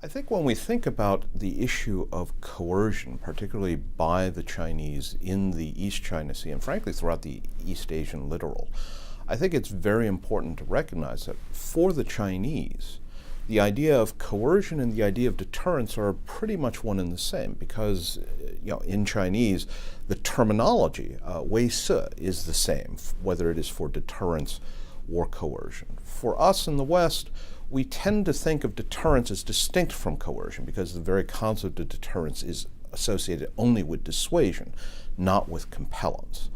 I think when we think about the issue of coercion, particularly by the Chinese in the East China Sea and frankly throughout the East Asian littoral, I think it's very important to recognize that for the Chinese, the idea of coercion and the idea of deterrence are pretty much one and the same because in Chinese, the terminology, wei se, is the same, whether it is for deterrence or coercion. For us in the West, we tend to think of deterrence as distinct from coercion because the very concept of deterrence is associated only with dissuasion, not with compellence.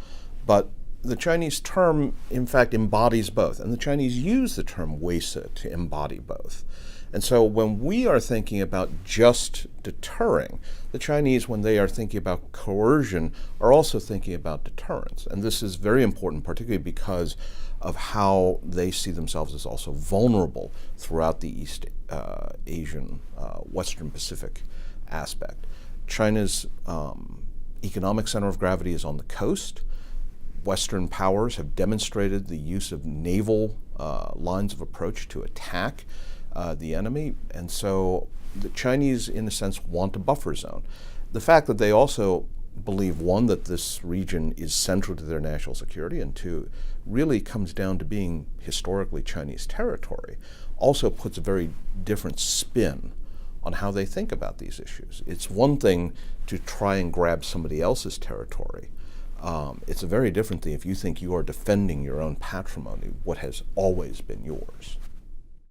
But the Chinese term, in fact, embodies both, and the Chinese use the term wei se to embody both. And so when we are thinking about just deterring, the Chinese, when they are thinking about coercion, are also thinking about deterrence. And this is very important, particularly because of how they see themselves as also vulnerable throughout the East Asian, Western Pacific aspect. China's economic center of gravity is on the coast. Western powers have demonstrated the use of naval lines of approach to attack the enemy, and so the Chinese, in a sense, want a buffer zone. The fact that they also believe, one, that this region is central to their national security, and two, really comes down to being historically Chinese territory, also puts a very different spin on how they think about these issues. It's one thing to try and grab somebody else's territory. It's a very different thing if you think you are defending your own patrimony, what has always been yours.